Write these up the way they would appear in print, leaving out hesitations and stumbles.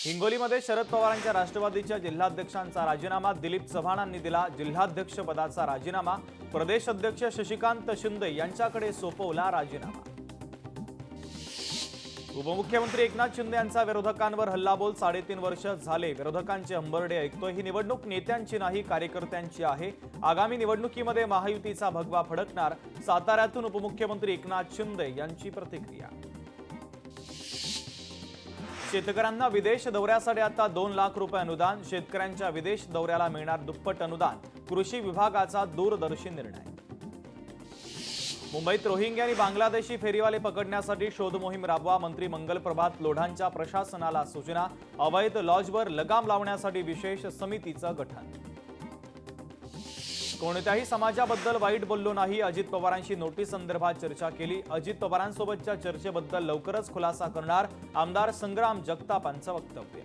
हिंगोलीमध्ये शरद पवारांच्या राष्ट्रवादीच्या जिल्हाध्यक्षांचा राजीनामा, दिलीप चव्हाणांनी दिला जिल्हाध्यक्ष पदाचा राजीनामा, प्रदेश अध्यक्ष शशिकांत शिंदे यांच्याकडे सोपवला राजीनामा। उपमुख्यमंत्री एकनाथ शिंदे यांचा विरोधकांवर हल्लाबोल, 3.5 वर्ष झाले विरोधकांचे हंबरडे ऐकतोय, ही निवडणूक नेत्यांची नाही कार्यकर्त्यांची आहे, आगामी निवडणुकीमध्ये महायुतीचा भगवा फडकणार, साताऱ्यातून उपमुख्यमंत्री एकनाथ शिंदे यांची प्रतिक्रिया। शेतकऱ्यांना विदेश दौऱ्यासाठी आता 2 लाख रुपये अनुदान, शेतकऱ्यांच्या विदेश दौऱ्याला मिळणार दुप्पट अनुदान, कृषी विभागाचा दूरदर्शी निर्णय। मुंबईत रोहिंग्या आणि बांगलादेशी फेरीवाले पकडण्यासाठी शोध मोहीम राबवा, मंत्री मंगल प्रभात लोढांच्या प्रशासनाला सूचना, अवैध लॉजवर लगाम लावण्यासाठी विशेष समितीचं गठन। कोणत्याही समाजाबद्दल वाईट बोललो नाही, अजित पवारांशी नोटीस संदर्भात चर्चा केली, अजित पवारांसोबतच्या चर्चेबद्दल लवकरच खुलासा करणार, आमदार संग्राम जगतापांचं वक्तव्य।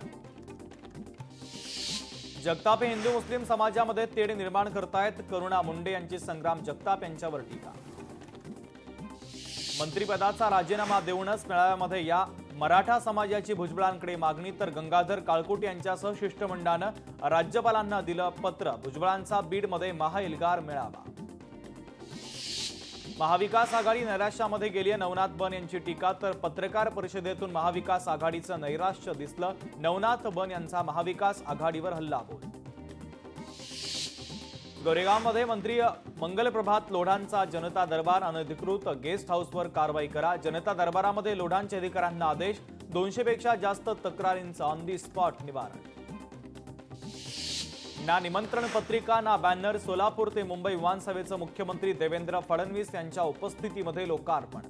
जगताप हे हिंदू मुस्लिम समाजामध्ये तेढ निर्माण करतायत, करुणा मुंडे यांची संग्राम जगताप यांच्यावर टीका। मंत्रिपदाचा राजीनामा देऊनच मेळाव्यामध्ये या, मराठा समाजाची भुजबळांकडे मागणी, तर गंगाधर काळकुट यांच्यासह शिष्टमंडळानं राज्यपालांना दिलं पत्र, भुजबळांचा बीडमध्ये महाएल्गार मेळावा। महाविकास आघाडी नैराश्यामध्ये गेली, नवनाथ बन यांची टीका, तर पत्रकार परिषदेतून महाविकास आघाडीचं नैराश्य दिसलं, नवनाथ बन यांचा महाविकास आघाडीवर हल्लाबोल। गोरेगावमध्ये मंत्री मंगल प्रभात लोढांचा जनता दरबार, अनधिकृत गेस्ट हाऊसवर कारवाई करा, जनता दरबारामध्ये लोढांचे अधिकाऱ्यांना आदेश, 200 पेक्षा जास्त तक्रारींचं ऑन दी स्पॉट निवारण। ना निमंत्रण पत्रिका ना बॅनर, सोलापूर ते मुंबई विमानसेवेचं मुख्यमंत्री देवेंद्र फडणवीस यांच्या उपस्थितीमध्ये लोकार्पण।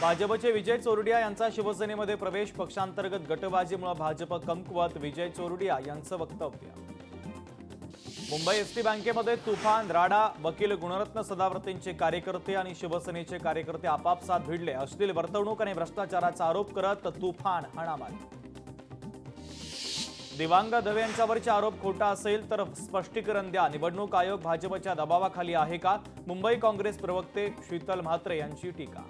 भाजपचे विजय चोरडिया यांचा शिवसेनेमध्ये प्रवेश, पक्षांतर्गत गटबाजीमुळे भाजप कमकुवत, विजय चोरडिया यांचं वक्तव्य। मुंबई एसटी बँकेमध्ये तुफान, राडा, वकील गुणरत्न सदावर्तेंचे कार्यकर्ते आणि शिवसेनेचे कार्यकर्ते आपापसात भिडले, अश्लील वर्तवणूक आणि भ्रष्टाचाराचा आरोप करत तुफान हाणामारी। दिवांग दवे यांच्यावरचे आरोप खोटा असेल तर स्पष्टीकरण द्या, निवडणूक आयोग भाजपच्या दबावाखाली आहे का, मुंबई काँग्रेस प्रवक्ते शीतल म्हात्रे यांची टीका।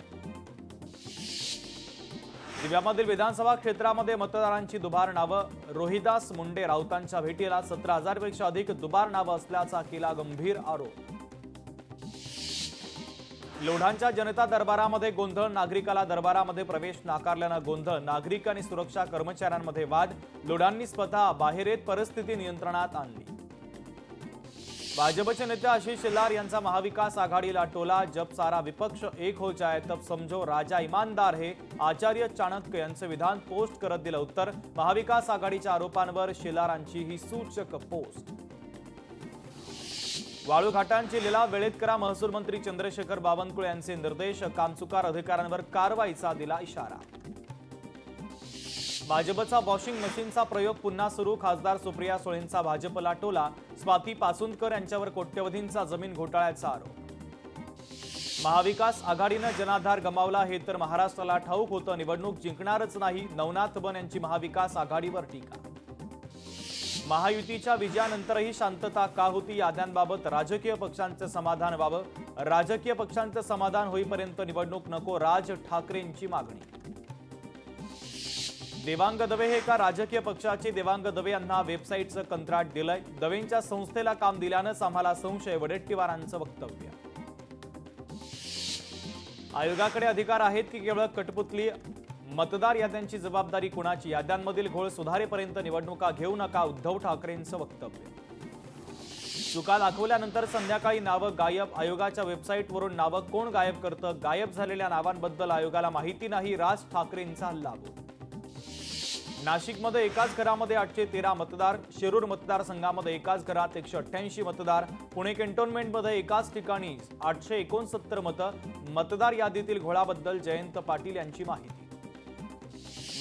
दिव्यामधील विधानसभा क्षेत्रामध्ये मतदारांची दुबार नावं, रोहिदास मुंडे राऊतांच्या भेटीला 17,000 पेक्षा अधिक दुबार नावं असल्याचा केला गंभीर आरोप। लोढांच्या जनता दरबारामध्ये गोंधळ, नागरिकाला दरबारामध्ये प्रवेश नाकारल्यानं गोंधळ, नागरिक आणि सुरक्षा कर्मचाऱ्यांमध्ये वाद, लोढांनी स्वतः बाहेर येत परिस्थिती नियंत्रणात आणली। भाजपचे नेते आशिष शेलार यांचा महाविकास आघाडीला टोला, जब सारा विपक्ष एक हो जाए तब समझो राजा ईमानदार है, आचार्य चाणक्य यांचे विधान पोस्ट करत दिलं उत्तर, महाविकास आघाडीच्या आरोपांवर शेलारांची ही सूचक पोस्ट। वाळूघाटांची लिलाव वेळेत करा, महसूल मंत्री चंद्रशेखर बावनकुळे यांचे निर्देश, कामचुकार अधिकाऱ्यांवर कारवाईचा दिला इशारा। भाजपचा वॉशिंग मशीनचा प्रयोग पुन्हा सुरू, खासदार सुप्रिया सुळेंचा भाजपला टोला, स्वाती पासूनकर यांच्यावर कोट्यवधींचा जमीन घोटाळ्याचा आरोप। महाविकास आघाडीनं जनाधार गमावला, हे तर महाराष्ट्राला ठाऊक होतं, निवडणूक जिंकणारच नाही, नवनाथ बन यांची महाविकास आघाडीवर टीका। महायुतीच्या विजयानंतरही शांतता का होती, याद्यांबाबत राजकीय पक्षांचं समाधान व्हावं, राजकीय पक्षांचं समाधान होईपर्यंत निवडणूक नको, राज ठाकरेंची मागणी। देवांग दवे हे एका राजकीय पक्षाचे, देवांग दवे यांना वेबसाईटचं कंत्राट दिलंय, दवेंच्या संस्थेला काम दिल्यानंच आम्हाला संशय, वडेट्टीवारांचं वक्तव्य। आयोगाकडे अधिकार आहेत की केवळ कठपुतली, मतदार याद्यांची जबाबदारी कुणाची, याद्यांमधील घोळ सुधारेपर्यंत निवडणुका घेऊ नका, उद्धव ठाकरेंचं वक्तव्य। चुका दाखवल्यानंतर संध्याकाळी नावं गायब, आयोगाच्या वेबसाईटवरून नावं कोण गायब करतं, गायब झालेल्या नावांबद्दल आयोगाला माहिती नाही, राज ठाकरेंचा हल्लाबोल। नाशिकमध्ये एकाच घरामध्ये 813 मतदार, शिरूर मतदारसंघामध्ये एकाच घरात 188 मतदार, पुणे कॅन्टोन्मेंटमध्ये एकाच ठिकाणी 869 मतं, मतदार यादीतील घोळाबद्दल जयंत पाटील यांची माहिती।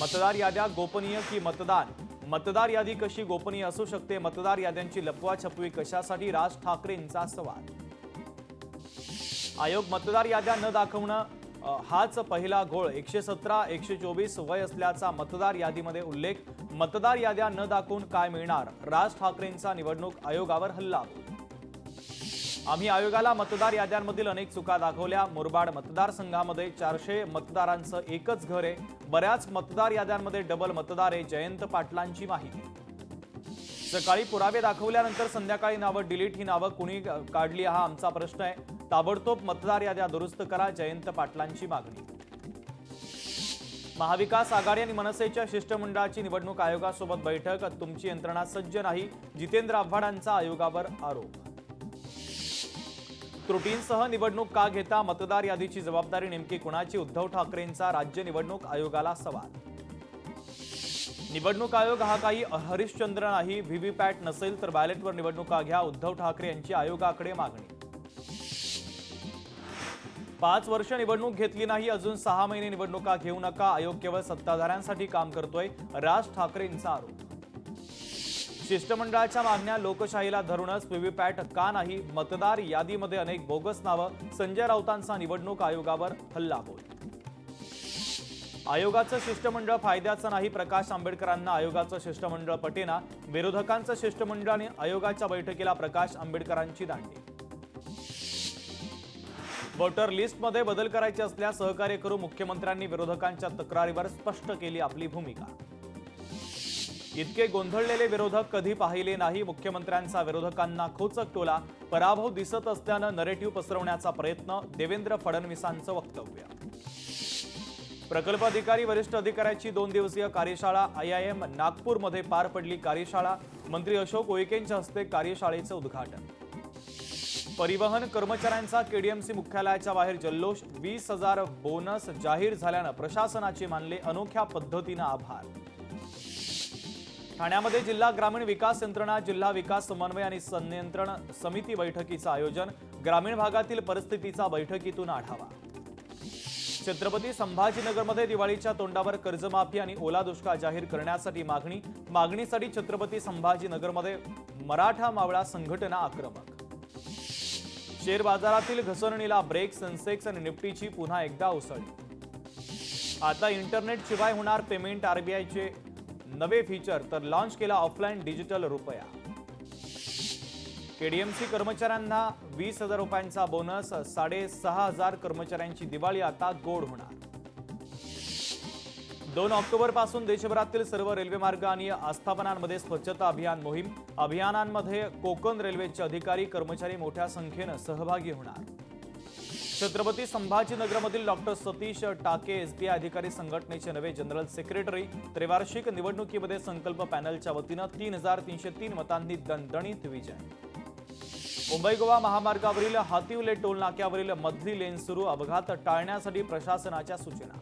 मतदार याद्या गोपनीय की मतदान, मतदार यादी कशी गोपनीय असू शकते, मतदार याद्यांची लपवाछपवी कशासाठी, राज ठाकरेंचा सवाल। आयोग मतदार याद्या न दाखवणं हाच पहिला घोळ, 117, 124 वय असल्याचा मतदार यादीमध्ये उल्लेख, मतदार याद्या न दाखवून काय मिळणार, राज ठाकरेंचा निवडणूक आयोगावर हल्लाबोल। आम्ही आयोगाला मतदार याद्यांमधील अनेक चुका दाखवल्या. मुरबाड मतदारसंघामध्ये 400 मतदारांचं एकच घर आहे. बऱ्याच मतदार याद्यांमध्ये डबल मतदार आहे. जयंत पाटलांची माहिती. सकाळी पुरावे दाखवल्यानंतर संध्याकाळी नावं डिलीट. ही नावं कुणी काढली हा आमचा प्रश्न आहे. ताबडतोब मतदार याद्या दुरुस्त करा. जयंत पाटलांची मागणी. महाविकास आघाडी आणि मनसेच्या शिष्टमंडळाची निवडणूक आयोगासोबत बैठक. तुमची यंत्रणा सज्ज नाही. जितेंद्र आव्हाडांचा आयोगावर आरोप. त्रुटींसह निवडणूक का घेता? मतदार यादीची जबाबदारी नेमकी कुणाची? उद्धव ठाकरेंचा राज्य निवडणूक आयोगाला सवाल. निवडणूक आयोग हा काही हरिश्चंद्र नाही. व्हीव्हीपॅट नसेल तर बॅलेटवर निवडणुका घ्या. उद्धव ठाकरे यांची आयोगाकडे मागणी. 5 वर्ष निवडणूक घेतली नाही, अजून 6 महिने निवडणुका घेऊ नका. आयोग केवळ सत्ताधाऱ्यांसाठी काम करतोय. राज ठाकरेंचा आरोप. शिष्टमंडळाच्या मागण्या लोकशाहीला धरूनच व्हीव्हीपॅट का नाही? मतदार यादीमध्ये अनेक बोगस नावं. संजय राऊतांचा निवडणूक आयोगावर हल्लाबोल. आयोगाचं शिष्टमंडळ फायद्याचं नाही. प्रकाश आंबेडकरांना आयोगाचं शिष्टमंडळ पटेना. विरोधकांचं शिष्टमंडळ आणि आयोगाच्या बैठकीला प्रकाश आंबेडकरांची दांडी. वोटर लिस्टमध्ये बदल करायचे असल्यास सहकार्य करू. मुख्यमंत्र्यांनी विरोधकांच्या तक्रारीवर स्पष्ट केली आपली भूमिका. इतके गोंधळलेले विरोधक कधी पाहिले नाही. मुख्यमंत्र्यांचा विरोधकांना खोचक टोला. पराभव दिसत असल्यानं नरेटिव्ह पसरवण्याचा प्रयत्न. देवेंद्र फडणवीसांचं वक्तव्य. प्रकल्प अधिकारी वरिष्ठ अधिकाऱ्याची 2 दिवसीय कार्यशाळा. IIM नागपूरमध्ये पार पडली कार्यशाळा. मंत्री अशोक उईकेंच्या हस्ते कार्यशाळेचं उद्घाटन. परिवहन कर्मचाऱ्यांचा KDMC मुख्यालयाच्या बाहेर जल्लोष. 20,000 बोनस जाहीर झाल्यानं प्रशासनाचे मानले अनोख्या पद्धतीनं आभार. ठाण्यामध्ये जिल्हा ग्रामीण विकास यंत्रणा, जिल्हा विकास समन्वय आणि संनियंत्रण समिती बैठकीचं आयोजन. ग्रामीण भागातील परिस्थितीचा बैठकीतून आढावा. छत्रपती संभाजीनगरमध्ये दिवाळीच्या तोंडावर कर्जमाफी आणि ओला दुष्काळ जाहीर करण्यासाठी मागणीसाठी छत्रपती संभाजीनगरमध्ये मराठा मावळा संघटना आक्रमक. शेअर बाजारातील घसरणीला ब्रेक. सेन्सेक्स आणि निफ्टीची पुन्हा एकदा उसळी. आता इंटरनेट शिवाय होणार पेमेंट. RBIचे नवे फीचर तर लॉन्च केला ऑफलाईन डिजिटल रुपया. KDMC कर्मचाऱ्यांना 20,000 रुपयांचा बोनस. 6,500 कर्मचाऱ्यांची दिवाळी आता गोड होणार. 2 ऑक्टोबर पासून देशभरातील सर्व रेल्वे मार्ग आणि आस्थापनांमध्ये स्वच्छता अभियान मोहीम. अभियानांमध्ये कोकण रेल्वेचे अधिकारी कर्मचारी मोठ्या संख्येनं सहभागी होणार. छत्रपती संभाजीनगरमधील डॉक्टर सतीश टाके SBI अधिकारी संघटनेचे नवे जनरल सेक्रेटरी. त्रिवार्षिक निवडणुकीमध्ये संकल्प पॅनलच्या वतीनं 3,303 मतांनी दणदणीत विजय. मुंबई गोवा महामार्गावरील हातिवले टोल नाक्यावरील मधली लेन सुरू. अपघात टाळण्यासाठी प्रशासनाच्या सूचना.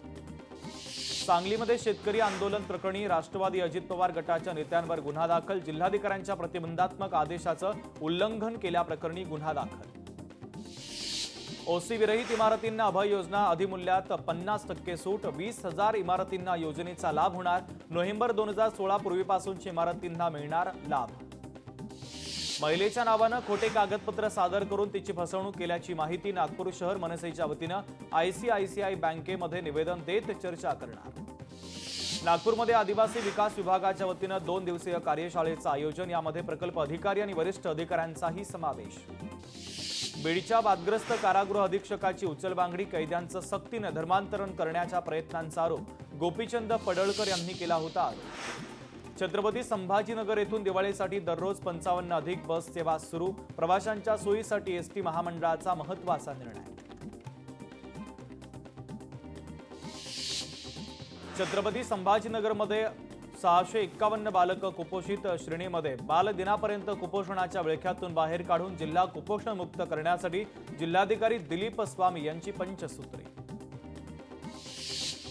सांगलीमध्ये शेतकरी आंदोलन प्रकरणी राष्ट्रवादी अजित पवार गटाच्या नेत्यांवर गुन्हा दाखल. जिल्हाधिकाऱ्यांच्या प्रतिबंधात्मक आदेशाचं उल्लंघन केल्याप्रकरणी गुन्हा दाखल. OC विरहित इमारतींना अभय योजना. अधिमूल्यात 50% सूट. 20,000 इमारतींना योजनेचा लाभ होणार. नोव्हेंबर 2016 पूर्वीपासूनच्या इमारतींना मिळणार लाभ. महिलेच्या नावानं खोटे कागदपत्र सादर करून तिची फसवणूक केल्याची माहिती. नागपूर शहर मनसेच्या वतीनं ICICI बँकेमध्ये निवेदन देत चर्चा करणार. नागपूरमध्ये आदिवासी विकास विभागाच्या वतीनं 2 दिवसीय कार्यशाळेचं आयोजन. यामध्ये प्रकल्प अधिकारी आणि वरिष्ठ अधिकाऱ्यांचाही समावेश. बीडच्या वादग्रस्त कारागृह अधीक्षकाची उचलबांगडी. कैद्यांचं सक्तीनं धर्मांतरण करण्याच्या प्रयत्नांचा आरोप गोपीचंद पडळकर यांनी केला होता आरोप. छत्रपती संभाजीनगर येथून दिवाळीसाठी दररोज 55 अधिक बस सेवा सुरू. प्रवाशांच्या सोयीसाठी ST महामंडळाचा महत्त्वाचा निर्णय. छत्रपती संभाजीनगरमध्ये 651 बालकं कुपोषित श्रेणीमध्ये. बालदिनापर्यंत कुपोषणाच्या विळख्यातून बाहेर काढून जिल्हा कुपोषणमुक्त करण्यासाठी जिल्हाधिकारी दिलीप स्वामी यांची पंचसूत्री.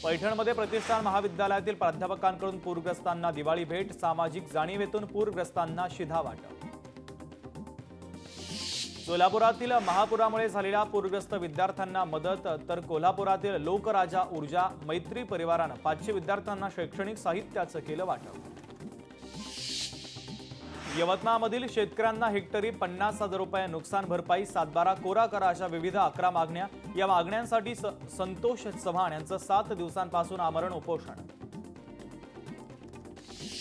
पैठणमध्ये प्रतिष्ठान महाविद्यालयातील प्राध्यापकांकडून पूरग्रस्तांना दिवाळी भेट. सामाजिक जाणीवेतून पूरग्रस्तांना शिधा वाटप. सोलापुरातील महापुरामुळे झालेल्या पूरग्रस्त विद्यार्थ्यांना मदत. तर कोल्हापुरातील लोकराजा ऊर्जा मैत्री परिवारानं 500 विद्यार्थ्यांना शैक्षणिक साहित्याचं केलं वाटप. यवतमाळमधील शेतकऱ्यांना हेक्टरी 50,000 रुपये नुकसान भरपाई. 7/12 कोरा करा अशा विविध 11 मागण्या. या मागण्यांसाठी संतोष चव्हाण यांचं 7 दिवसांपासून आमरण उपोषण.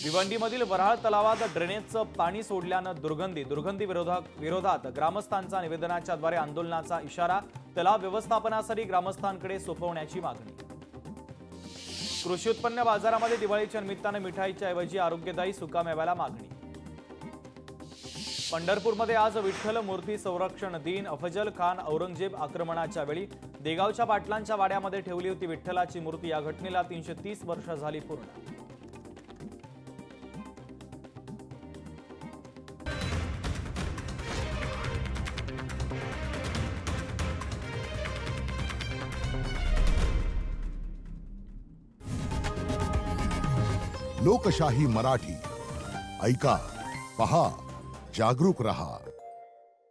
भिवंडीमधील वऱ्हाळ तलावात ड्रेनेजचं पाणी सोडल्यानं दुर्गंधी विरोधात ग्रामस्थांचा निवेदनाच्याद्वारे आंदोलनाचा इशारा. तलाव व्यवस्थापनासाठी ग्रामस्थांकडे सोपवण्याची मागणी. कृषी उत्पन्न बाजारामध्ये दिवाळीच्या निमित्तानं मिठाईच्या ऐवजी आरोग्यदायी सुकामेव्याला मागणी. पंढरपूरमध्ये आज विठ्ठल मूर्ती संरक्षण दिन. अफजल खान औरंगजेब आक्रमणाच्या वेळी देगावच्या पाटलांच्या वाड्यामध्ये ठेवली होती विठ्ठलाची मूर्ती. या घटनेला 330 वर्ष झाली पूर्ण. लोकशाही मराठी ऐका, पहा, जागरूक रहा.